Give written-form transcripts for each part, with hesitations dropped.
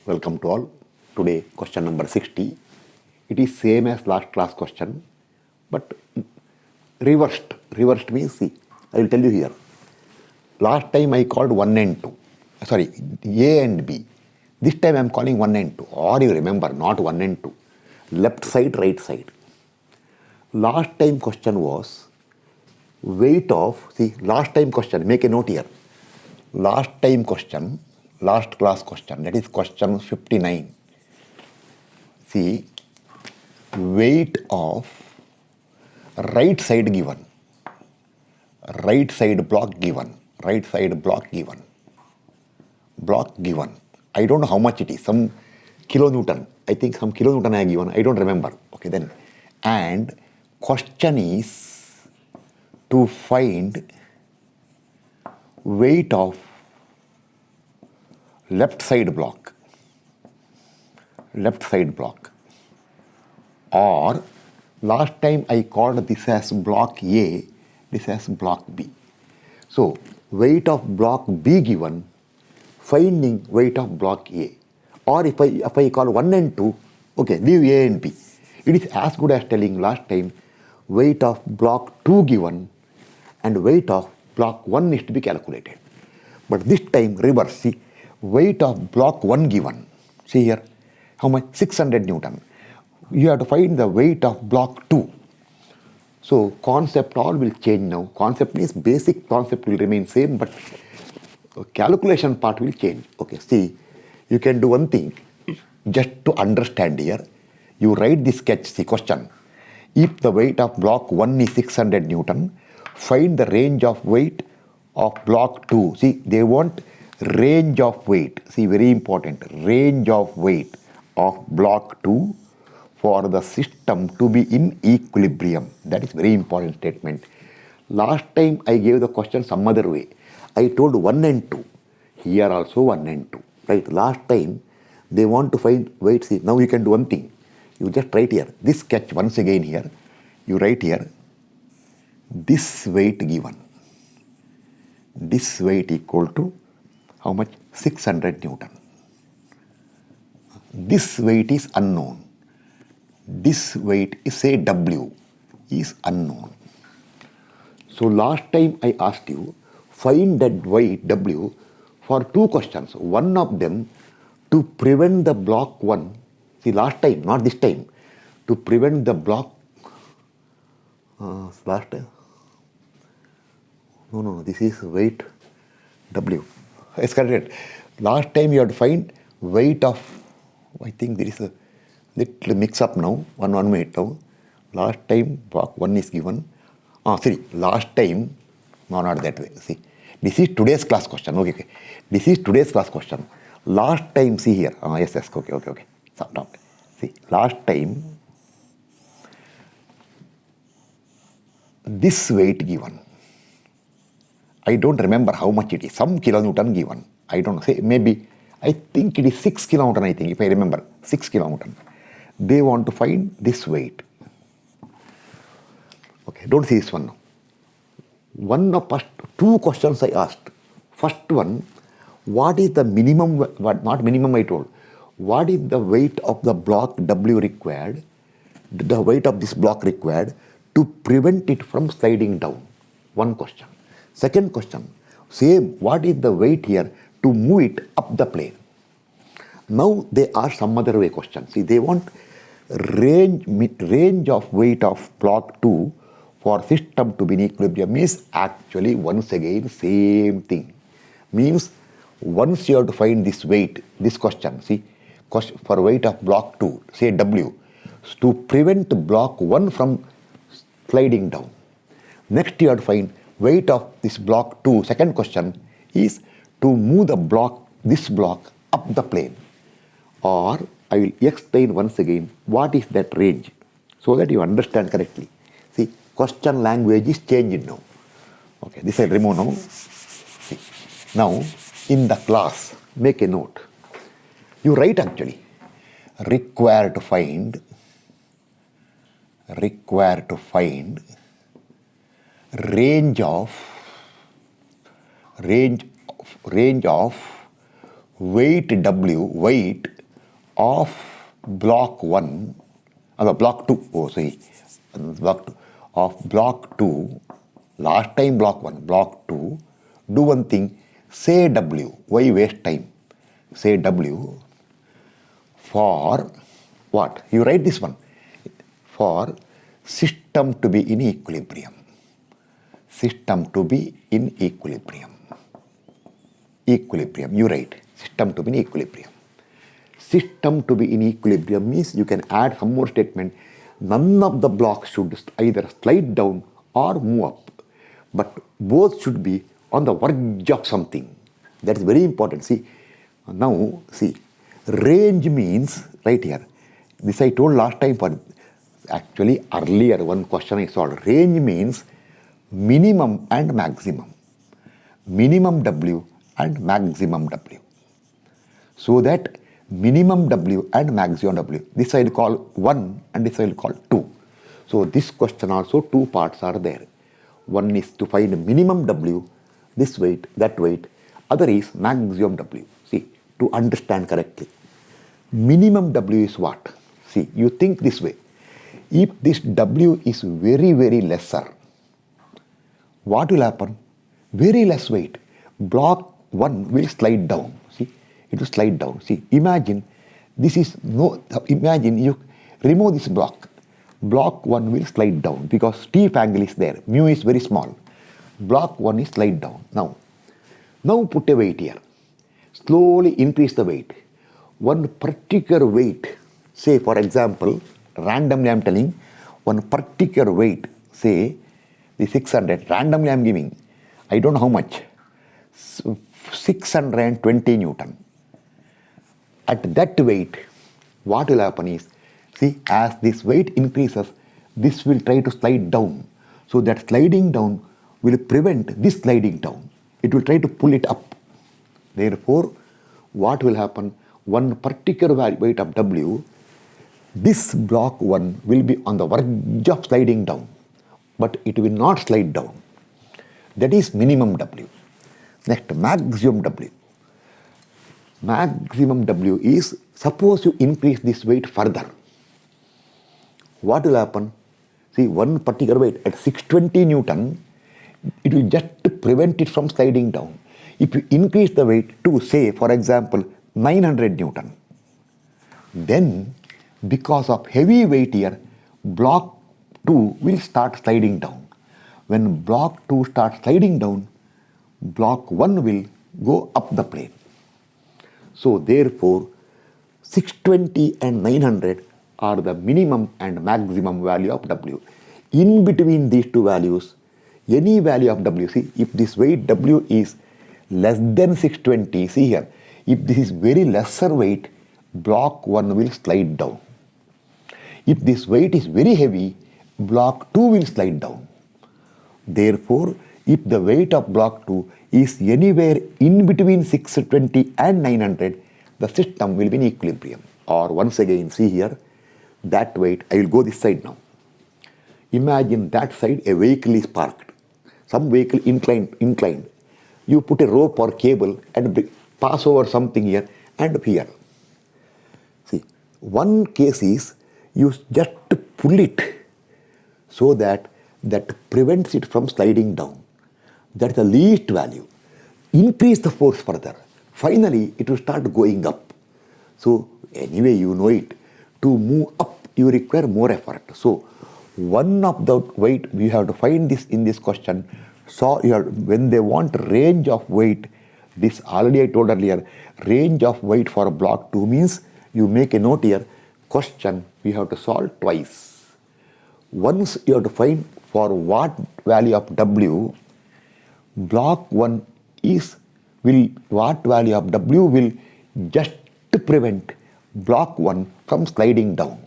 Welcome to all. Today question number 60. It is same as last class question, but reversed. Reversed means, see, I will tell you here. Last time I called 1 and 2. Sorry, A and B. This time I am calling 1 and 2. Or you remember, not 1 and 2. Left side, right side. Last time question was weight of, see, last time question, make a note here. Last time question, last class question, that is question 59. See, weight of right side given, right side block given, right side block given, block given. I don't know how much it is, some kilonewton. I think some kilonewton I have given, I don't remember. Okay, then. And question is to find weight of left side block, or last time I called this as block A, this as block B. So weight of block B given, finding weight of block A. Or if I call 1 and 2, okay, leave A and B. It is as good as telling last time weight of block 2 given and weight of block 1 is to be calculated. But this time reverse, see, weight of block 1 given, see here, how much? 600 Newton. You have to find the weight of block 2. So concept all will change now. Concept means basic concept will remain same, but calculation part will change. Okay, see, you can do one thing, just to understand here, you write the sketch, see question. If the weight of block 1 is 600 Newton, find the range of weight of block 2. See, they want range of weight. See, very important, range of weight of block 2 for the system to be in equilibrium. That is very important statement. Last time I gave the question some other way. I told 1 and 2. Here also 1 and 2. Right? Last time they want to find weight. See, now you can do one thing. You just write here. This sketch once again here. You write here. This weight given. This weight equal to how much? 600 Newton. This weight is unknown. This weight is, say, W is unknown. So last time I asked you, find that weight W for two questions. One of them to prevent the block 1. See, last time, not this time. To prevent the block, last time. No, this is weight W. It's correct. Last time you had to find weight of, I think there is a little mix up now, one minute now. Last time block 1 is given. See, last time, no, not that way. See, this is today's class question. Okay. This is today's class question. Last time, see here. Yes, okay. Stop. See, last time, this weight given. I don't remember how much it is. Some kilonewton given. I don't know. Say maybe, I think it is 6 kilonewton, I think, if I remember. 6 kilonewton. They want to find this weight. Okay, don't see this one now. One of first two questions I asked. First one, what is the minimum, not minimum I told. What is the weight of the block W required, the weight of this block required to prevent it from sliding down? One question. Second question, same, what is the weight here to move it up the plane? Now they ask some other way question. See, they want range of weight of block 2 for system to be in equilibrium is actually once again same thing. Means once you have to find this weight, this question, see, for weight of block 2, say W, to prevent block 1 from sliding down. Next you have to find weight of this block 2, second question, is to move the block, this block up the plane. Or I will explain once again what is that range so that you understand correctly. See, question language is changed now. Okay, this I remove now. See, now in the class, make a note. You write actually, require to find range of weight W, weight of block 1, block 2, block 2, of block 2, last time block 1, block 2, do one thing, say W, why waste time? Say W for what? You write this one, for system to be in equilibrium. System to be in equilibrium. Equilibrium, you write, system to be in equilibrium. System to be in equilibrium means you can add some more statement. None of the blocks should either slide down or move up, but both should be on the verge of something. That is very important. See, now see, range means, right here, this I told last time, for actually earlier one question I solved. Range means minimum and maximum. Minimum W and maximum W. So that minimum W and maximum W, this I will call 1 and this I will call 2. So this question also 2 parts are there. One is to find minimum W, this weight, that weight. Other is maximum W. See, to understand correctly. Minimum W is what? See, you think this way. If this W is very, very lesser, what will happen? Very less weight. Block 1 will slide down. See, it will slide down. See, imagine this is no, imagine you remove this block. Block 1 will slide down because steep angle is there. Mu is very small. Block 1 is slide down. Now put a weight here. Slowly increase the weight. One particular weight, say for example, randomly I am telling, one particular weight, say the 600, randomly I am giving, I don't know how much, 620 Newton. At that weight, what will happen is, see, as this weight increases, this will try to slide down. So that sliding down will prevent this sliding down. It will try to pull it up. Therefore, what will happen? One particular weight of W, this block 1 will be on the verge of sliding down, but it will not slide down. That is minimum W. Next, maximum W. Maximum W is, suppose you increase this weight further. What will happen? See, one particular weight at 620 Newton, it will just prevent it from sliding down. If you increase the weight to, say, for example, 900 Newton, then because of heavy weight here, block 2 will start sliding down. When block 2 starts sliding down, block 1 will go up the plane. So therefore, 620 and 900 are the minimum and maximum value of W. In between these two values, any value of W, see, if this weight W is less than 620, see here, if this is very lesser weight, block 1 will slide down. If this weight is very heavy, block 2 will slide down. Therefore, if the weight of block 2 is anywhere in between 620 and 900, the system will be in equilibrium. Or once again, see here, that weight, I will go this side now. Imagine that side a vehicle is parked. Some vehicle inclined. You put a rope or cable and pass over something here and here. See, one case is you just pull it so that prevents it from sliding down. That's the least value. Increase the force further. Finally, it will start going up. So anyway, you know it. To move up, you require more effort. So one of the weight, we have to find this in this question. So when they want range of weight, this already I told earlier, range of weight for block 2 means you make a note here, question we have to solve twice. Once you have to find for what value of W, block 1 is, what value of W will just prevent block 1 from sliding down.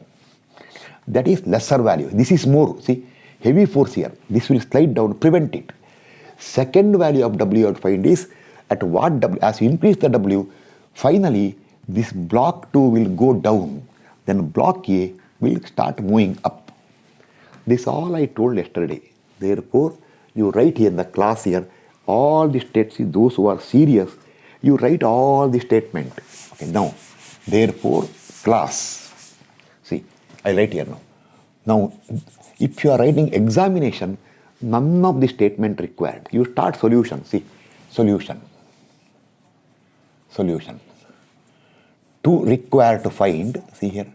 That is lesser value. This is more, see, heavy force here. This will slide down, prevent it. Second value of W you have to find is at what W, as you increase the W, finally this block 2 will go down. Then block A will start moving up. This all I told yesterday. Therefore, you write here in the class here, all the states, those who are serious, you write all the statement. Okay, now, therefore, class. See, I write here now. Now, if you are writing examination, none of the statement required. You start solution. See, solution. To require to find, see here,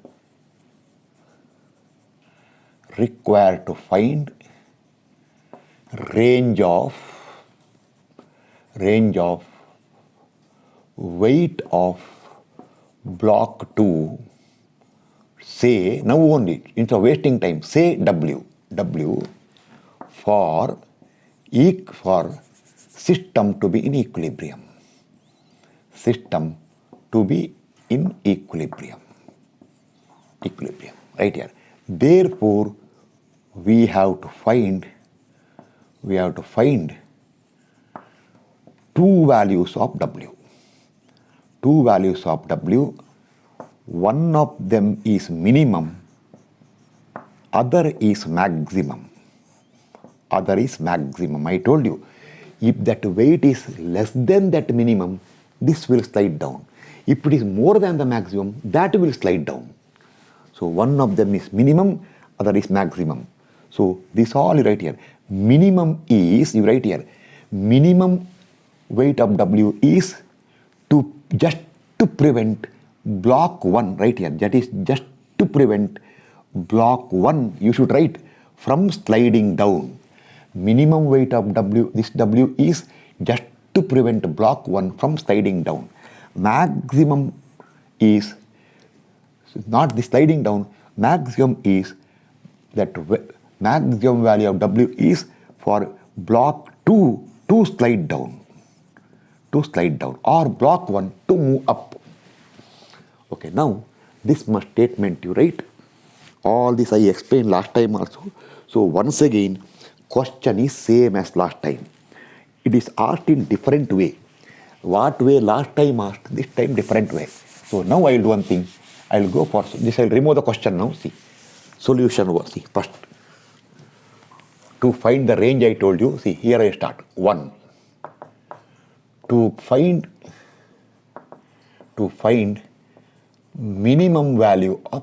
require to find range of weight of block 2, say, now only, instead of wasting time, say W for system to be in equilibrium. System to be in equilibrium. Right here. Therefore, we have to find two values of W. One of them is minimum, other is maximum. I told you, if that weight is less than that minimum, this will slide down. If it is more than the maximum, that will slide down. So one of them is minimum, other is maximum. So this all you write here. Minimum is, you write here, minimum weight of W is just to prevent block 1, right here, that is just to prevent block 1, you should write, from sliding down. Minimum weight of W, this W is just to prevent block 1 from sliding down. Maximum is not the sliding down, maximum is that maximum value of W is for block 2 to slide down, or block 1 to move up. Okay, now this much statement you write. All this I explained last time also. So once again, question is same as last time. It is asked in different way. What way last time asked, this time different way. So now I will do one thing. I will go for this. I will remove the question now. See, solution was, see, first. To find the range I told you, see, here I start. 1. To find minimum value of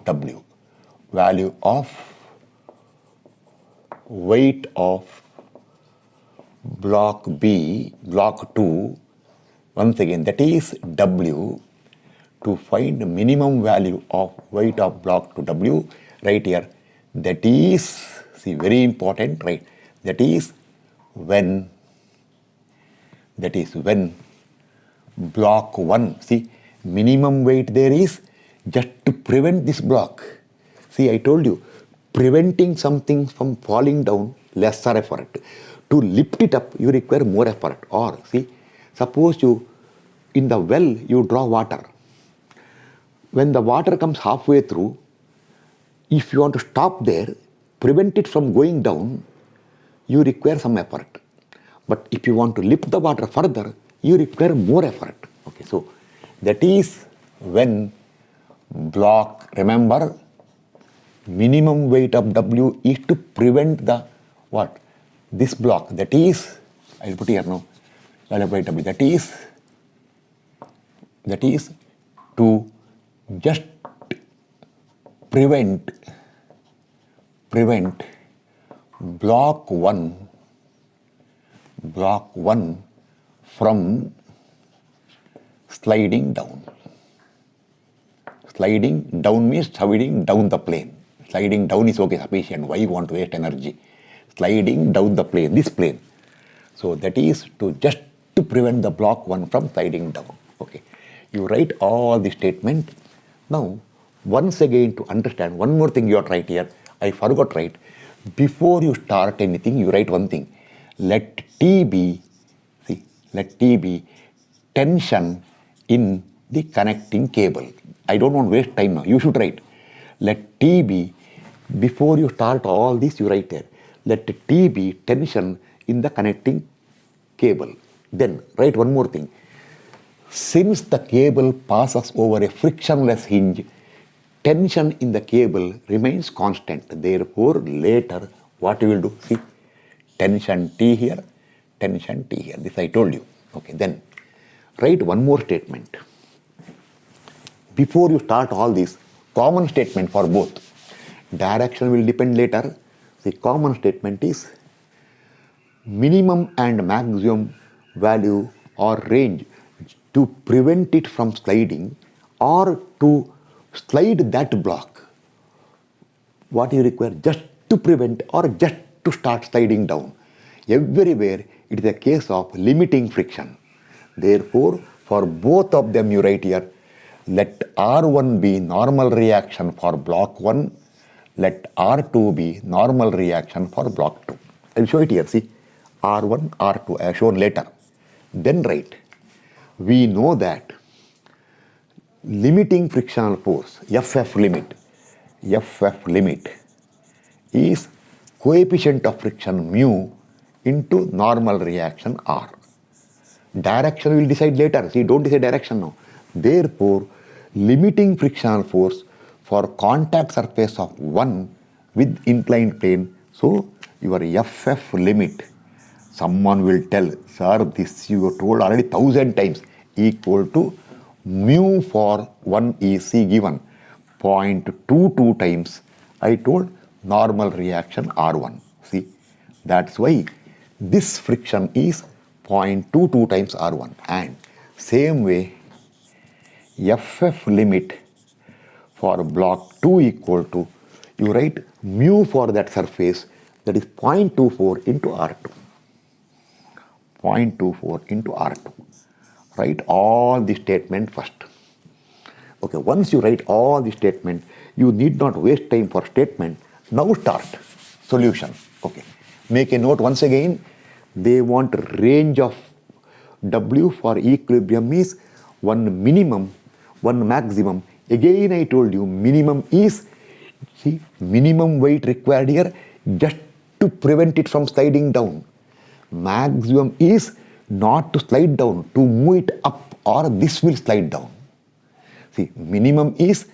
W, value of weight of block B, block 2, once again, that is W. To find minimum value of weight of block 2 W, right here, that is, see, very important, right, that is when block 1, see, minimum weight there is just to prevent this block. See, I told you, preventing something from falling down, lesser effort. To lift it up, you require more effort. Or, see, suppose you, in the well, you draw water. When the water comes halfway through, if you want to stop there, prevent it from going down, you require some effort. But if you want to lift the water further, you require more effort. Okay, so that is when block, remember, minimum weight of W is to prevent the what? This block, that is, I will put here now, value of weight W, that is to just prevent block 1 from sliding down. Sliding down means sliding down the plane. Sliding down is okay, sufficient. Why you want to waste energy? Sliding down the plane, this plane. So that is to just to prevent the block 1 from sliding down. Okay. You write all the statement. Now, once again to understand, one more thing you have to write here. I forgot to write. Before you start anything, you write one thing. Let T be tension in the connecting cable. I don't want to waste time now. You should write. Let T be, before you start all this, you write there. Let T be tension in the connecting cable. Then write one more thing. Since the cable passes over a frictionless hinge, tension in the cable remains constant. Therefore, later, what you will do? See, tension T here, tension T here. This I told you. Okay, then write one more statement. before you start all this, common statement for both. Direction will depend later. The common statement is minimum and maximum value or range to prevent it from sliding or to slide that block. What you require? Just to prevent or just to start sliding down. Everywhere it is a case of limiting friction. Therefore, for both of them you write here, let R1 be normal reaction for block 1, let R2 be normal reaction for block 2. I will show it here, see, R1, R2, I have shown later. Then write, we know that limiting frictional force, FF limit is coefficient of friction mu into normal reaction R. Direction will decide later. See, don't decide direction now. Therefore, limiting frictional force for contact surface of 1 with inclined plane. So, your FF limit, someone will tell, sir, this you told already 1000 times, equal to mu for 1 EC given 0.22 times. I told normal reaction R1. See, that's why this friction is 0.22 times R1. And same way, FF limit for block 2 equal to, you write mu for that surface, that is 0.24 into R2. 0.24 into R2. Write all the statement first. Okay, once you write all the statement, you need not waste time for statement. Now start solution. Okay, make a note once again. They want range of W for equilibrium is 1 minimum, 1 maximum. Again I told you minimum is, see, minimum weight required here just to prevent it from sliding down. Maximum is not to slide down, to move it up, or this will slide down. See, minimum is,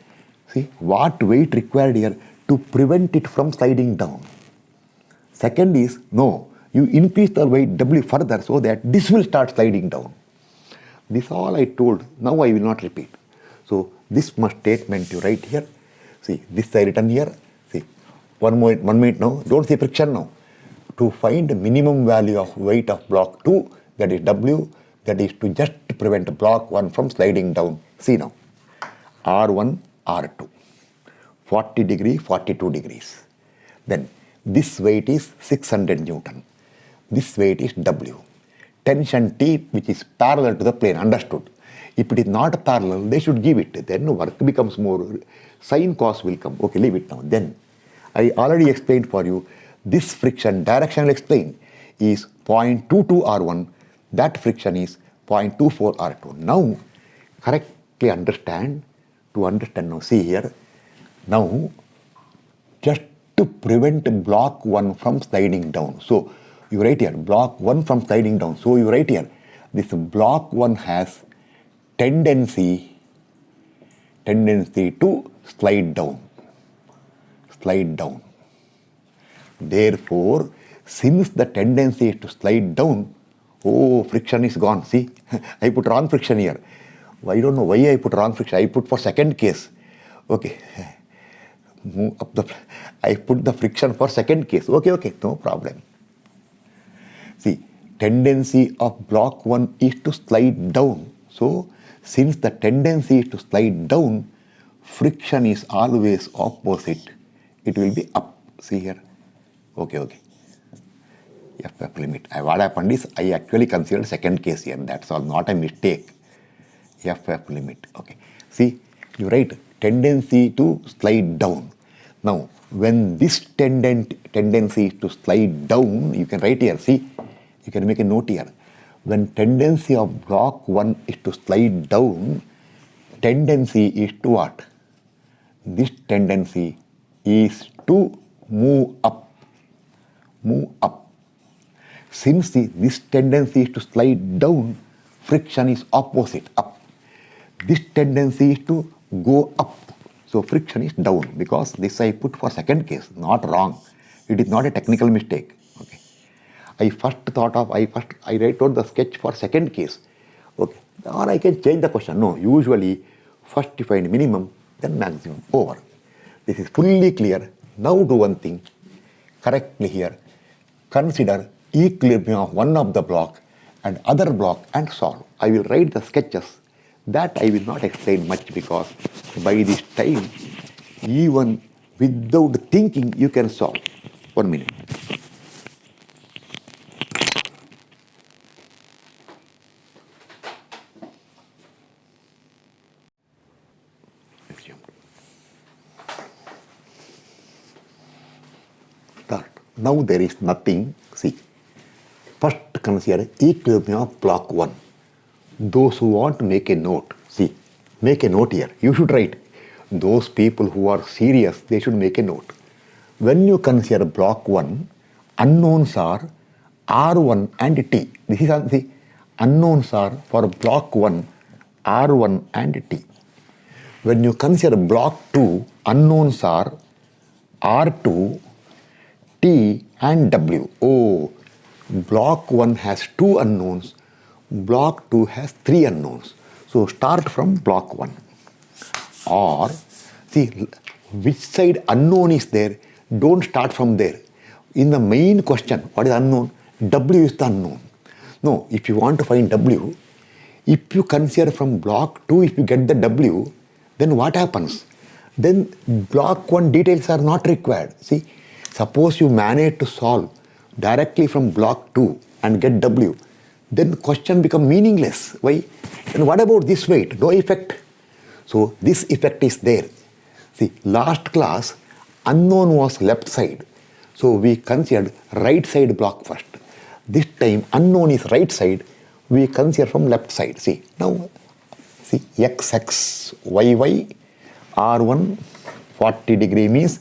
see, what weight required here to prevent it from sliding down. Second is, no, you increase the weight W further so that this will start sliding down. This all I told, now I will not repeat. So, this much statement you write here. See, this I written here. See, 1 minute now, don't say friction now. To find the minimum value of weight of block 2, that is W, that is to just prevent block 1 from sliding down. See now, R1, R2, 40 degree, 42 degrees. Then this weight is 600 Newton. This weight is W. Tension T, which is parallel to the plane, understood. If it is not parallel, they should give it. Then work becomes more, sin cos will come. Okay, leave it now. Then I already explained for you, this friction, direction I will explain, is 0.22 R1. That friction is 0.24 R2. Now, correctly understand, to understand now, see here, now, just to prevent block 1 from sliding down. So, you write here, block 1 from sliding down. So, you write here, this block 1 has tendency to slide down. Therefore, since the tendency is to slide down, oh, friction is gone. See, I put wrong friction here. I don't know why I put wrong friction. I put for second case. Okay. Move up the, I put the friction for second case. Okay, no problem. See, tendency of block 1 is to slide down. So, since the tendency is to slide down, friction is always opposite. It will be up. See here. Okay. FF limit. What happened is, I actually considered second case here. That's all, not a mistake. FF limit. Okay. See, you write tendency to slide down. Now, when this tendency is to slide down, you can write here, see, you can make a note here. When tendency of block 1 is to slide down, tendency is to what? This tendency is to move up. Since this tendency is to slide down, friction is opposite, up. This tendency is to go up. So friction is down, because this I put for second case, not wrong. It is not a technical mistake. Okay. I wrote the sketch for second case. Okay. Or I can change the question. No, usually First you find minimum, then maximum, over. This is fully clear. Now do one thing correctly here. Consider equilibrium of one of the block and other block and solve. I will write the sketches. That I will not explain much because by this time, even without thinking, you can solve. 1 minute. Start. Now there is nothing. See. First consider equilibrium of block 1. Those who want to make a note, see, make a note here. You should write. Those people who are serious, they should make a note. When you consider block 1, unknowns are R1 and T. This is the unknowns are for block 1, R1 and T. When you consider block 2, unknowns are R2, T and W. Oh, block 1 has 2 unknowns, block 2 has 3 unknowns. So start from block 1. Or, see, which side unknown is there, don't start from there. In the main question, what is unknown? W is the unknown. No, if you want to find W, if you consider from block 2, if you get the W, then what happens? Then block 1 details are not required. See, suppose you manage to solve directly from block 2 and get W, then question become meaningless. Why? And what about this weight? No effect. So this effect is there. See, last class, unknown was left side. So we considered right side block first. This time unknown is right side. We consider from left side. See, now, see, XX, YY, R1, 40 degree means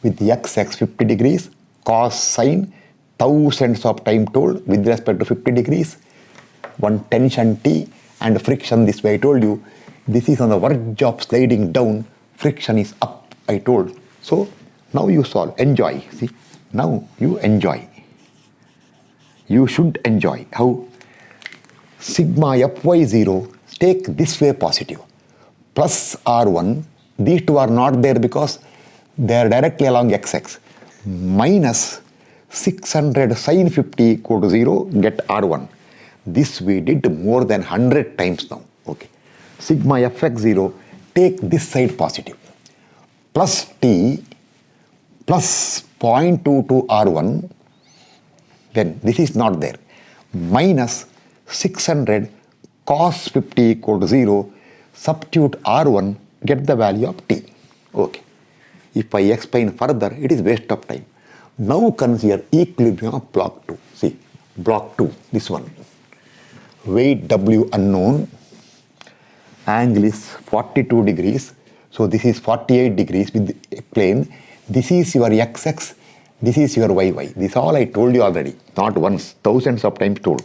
with XX 50 degrees, cos sine, thousands of time told with respect to 50 degrees, one tension T and friction this way I told you. This is on the verge of sliding down, friction is up, I told. So now you solve, enjoy. See, now you enjoy. You should enjoy. How? Sigma Fy0, take this way positive. Plus R1, these two are not there because they are directly along XX. Minus 600 sine 50 equal to 0, get R1. This we did more than 100 times now. Okay. Sigma Fx0, take this side positive. Plus T plus 0.22 R1, then this is not there. Minus 600 cos 50 equal to 0, substitute R1, get the value of T. Okay. If I explain further, it is waste of time. Now consider equilibrium of block 2. See, block 2, this one. Weight W unknown, angle is 42 degrees. So this is 48 degrees with the plane. This is your XX, this is your YY. This all I told you already, not once, thousands of times told.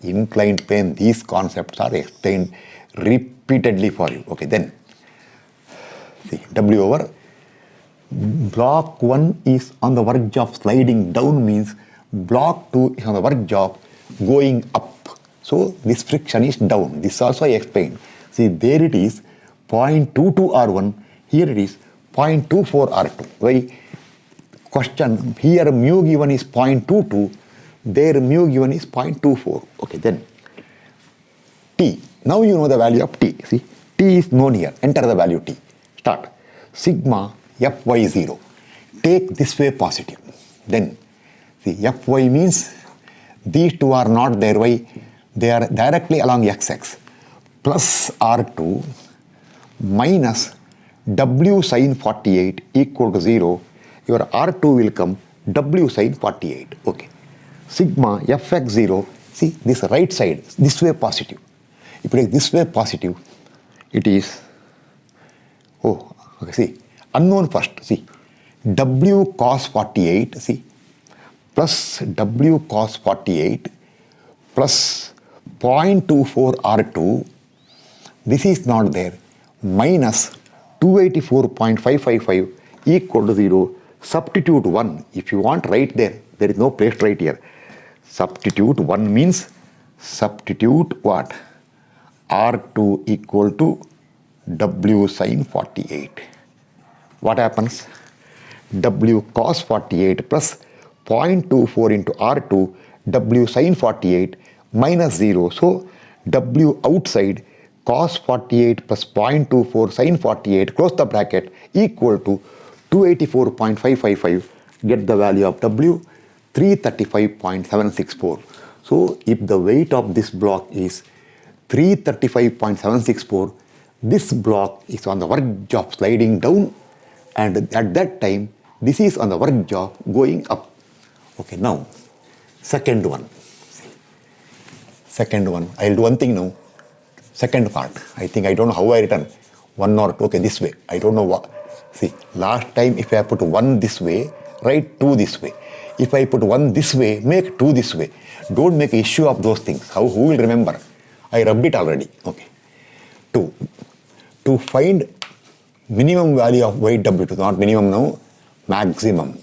Inclined plane, these concepts are explained repeatedly for you. Okay, then, see, W over. Block 1 is on the verge of sliding down means block 2 is on the verge of going up. So this friction is down. This also I explained. See, there it is 0.22 R1, here it is 0.24 R2. Why? Question, here mu given is 0.22, there mu given is 0.24. Okay, then T. Now you know the value of T. See, T is known here. Enter the value T. Start. Sigma Fy0. Take this way positive. Then, see, Fy means these two are not there. Why? They are directly along XX. Plus R2 minus W sine 48 equal to 0. Your R2 will come W sine 48. Okay. Sigma Fx0. See, this right side, this way positive. If you take this way positive, it is, oh, okay, see, unknown first, see, W cos 48, see, plus W cos 48 plus 0.24 R2, this is not there, minus 284.555 equal to 0, substitute 1. If you want right there, there is no place right here. Substitute 1 means substitute what? R2 equal to W sin 48. What happens? W cos 48 plus 0.24 into R2 W sin 48 minus 0. So W outside cos 48 plus 0.24 sin 48 close the bracket equal to 284.555. Get the value of W 335.764. So if the weight of this block is 335.764, this block is on the verge of sliding down, and at that time this is on the verge of going up. Okay, now second one. I'll do one thing now. Second part. I think I don't know how I written 1 or 2. Okay, this way. I don't know what. See, last time if I put 1 this way, write 2 this way. If I put 1 this way, make 2 this way. Don't make issue of those things. Who will remember? I rubbed it already. Okay. 2. To find minimum value of weight W2, not minimum now, maximum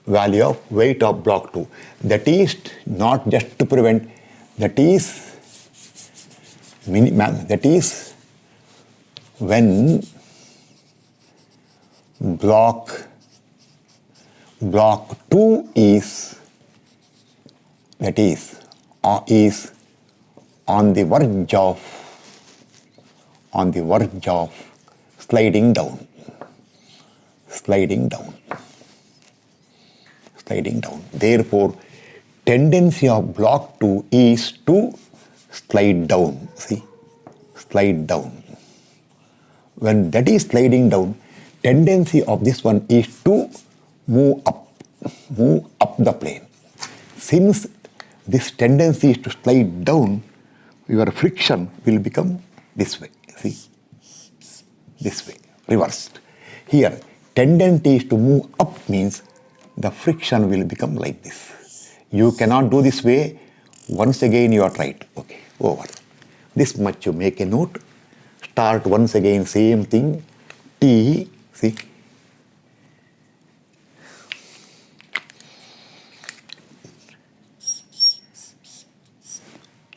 value of weight of block 2. That is not just to prevent, that is when block 2 is on the verge of sliding down. Therefore, tendency of block 2 is to slide down. See, slide down. When that is sliding down, tendency of this one is to move up the plane. Since this tendency is to slide down, your friction will become this way. See, this way, reversed. Here, tendency is to move up means the friction will become like this. You cannot do this way. Once again you are right. Okay, over. This much you make a note. Start once again, same thing. T, see.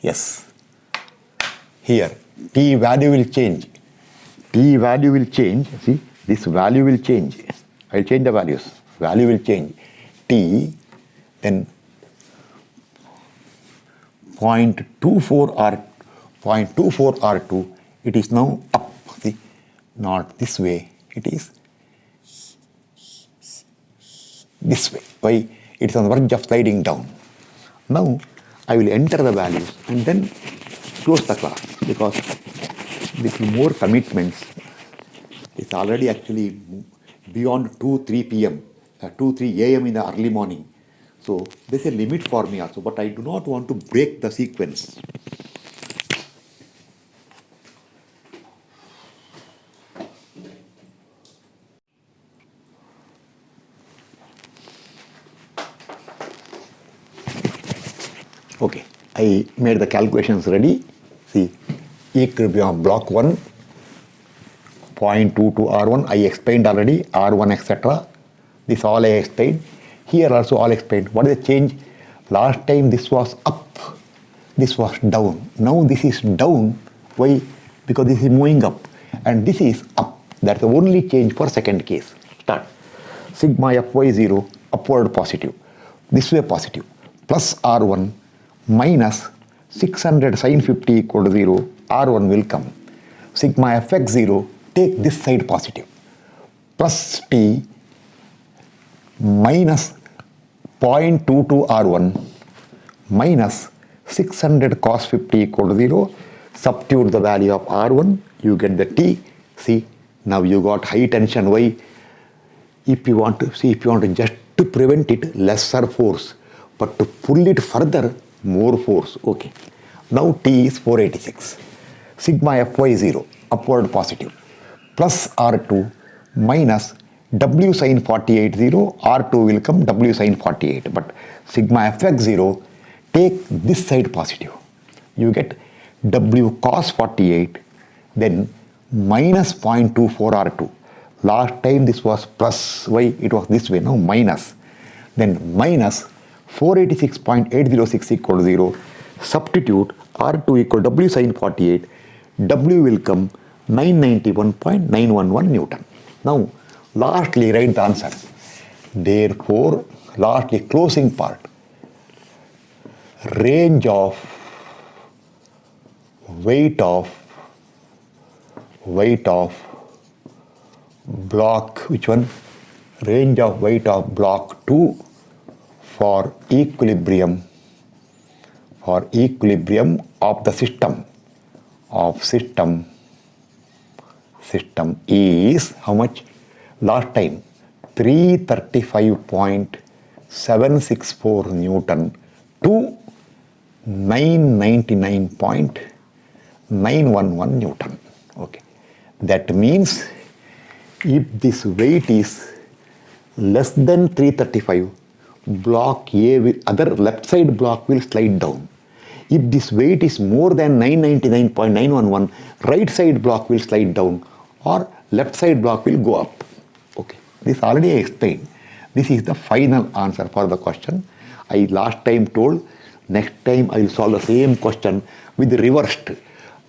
Yes. Here, T value will change. See, this value will change. I'll change the values. Value will change. T, then 0.24 R2, it is now up. See, not this way, it is this way. Why? It's on the verge of sliding down. Now, I will enter the values and then close the class, because with more commitments, it's already actually beyond 2-3 p.m., 2-3 a.m. in the early morning. So there's a limit for me also, but I do not want to break the sequence. Okay, I made the calculations ready. See, equilibrium of block 1, 0.2 to R1, I explained already, R1, etc. This all I explained. Here also all explained. What is the change? Last time this was up, this was down. Now this is down. Why? Because this is moving up and this is up. That's the only change for second case. Start. Sigma Fy0 upward positive. This way positive. Plus R1 minus 600 sin 50 equal to 0. R1 will come. Sigma Fx0, take this side positive. Plus T minus 0.22 R1 minus 600 cos 50 equal to 0. Substitute the value of R1, you get the T. See, now you got high tension. Why? If you want to just to prevent it, lesser force, but to pull it further, more force. Okay. Now T is 486. Sigma Fy0, upward positive, plus R2 minus W sin 48 0, R2 will come W sin 48, but sigma Fx0, take this side positive. You get W cos 48, then minus 0.24 R2. Last time this was plus, why it was this way, now minus. Then minus 486.806 equal to 0. Substitute R2 equal W sin 48, W will come 991.911 Newton. Now, lastly, write the answer. Therefore, lastly, closing part, range of weight of block, which one? Range of weight of block 2 for equilibrium of the system is how much? Last time 335.764 Newton to 999.911 Newton. Okay, that means if this weight is less than 335, block A will, other left side block will slide down. If this weight is more than 999.911, right side block will slide down or left side block will go up. Okay, this already I explained. This is the final answer for the question. I last time told, next time I will solve the same question with reversed.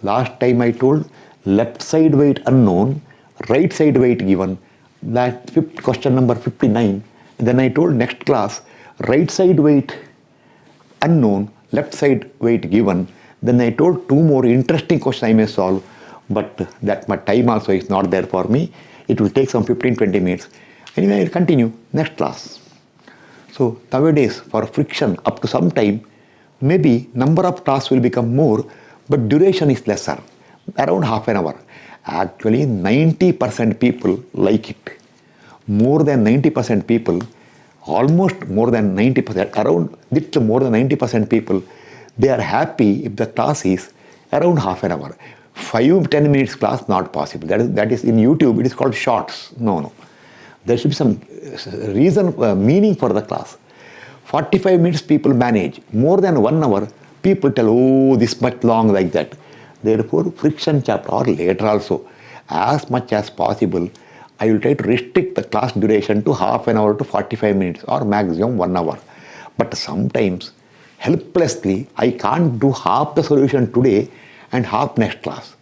Last time I told left side weight unknown, right side weight given. That question number 59. Then I told next class, right side weight unknown, left side weight given. Then I told two more interesting questions I may solve, but that my time also is not there for me. It will take some 15-20 minutes. Anyway, I will continue next class. So nowadays for friction up to some time, maybe number of tasks will become more, but duration is lesser, around half an hour. Actually 90% people like it. More than 90% people, almost more than 90%, around little more than 90% people, they are happy if the class is around half an hour. 5-10 minutes class not possible. That is in YouTube, it is called shorts. No. There should be some reason, meaning for the class. 45 minutes people manage. More than 1 hour, people tell, oh, this much long like that. Therefore, friction chapter or later also, as much as possible, I will try to restrict the class duration to half an hour to 45 minutes or maximum 1 hour. But sometimes, helplessly, I can't do half the solution today and half next class.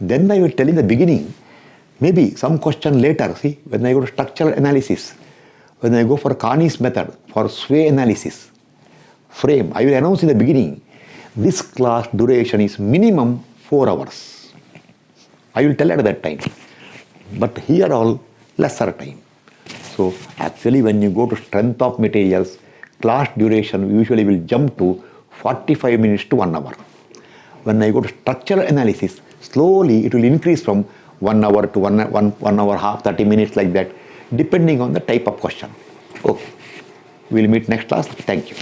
Then I will tell in the beginning, maybe some question later, see, when I go to structural analysis, when I go for Carney's method, for sway analysis, frame, I will announce in the beginning, this class duration is minimum 4 hours. I will tell at that time. But here all lesser time. So actually when you go to strength of materials, class duration usually will jump to 45 minutes to 1 hour. When I go to structural analysis, slowly it will increase from 1 hour to 1 hour half, 30 minutes like that, depending on the type of question. Okay, we'll meet next class. Thank you.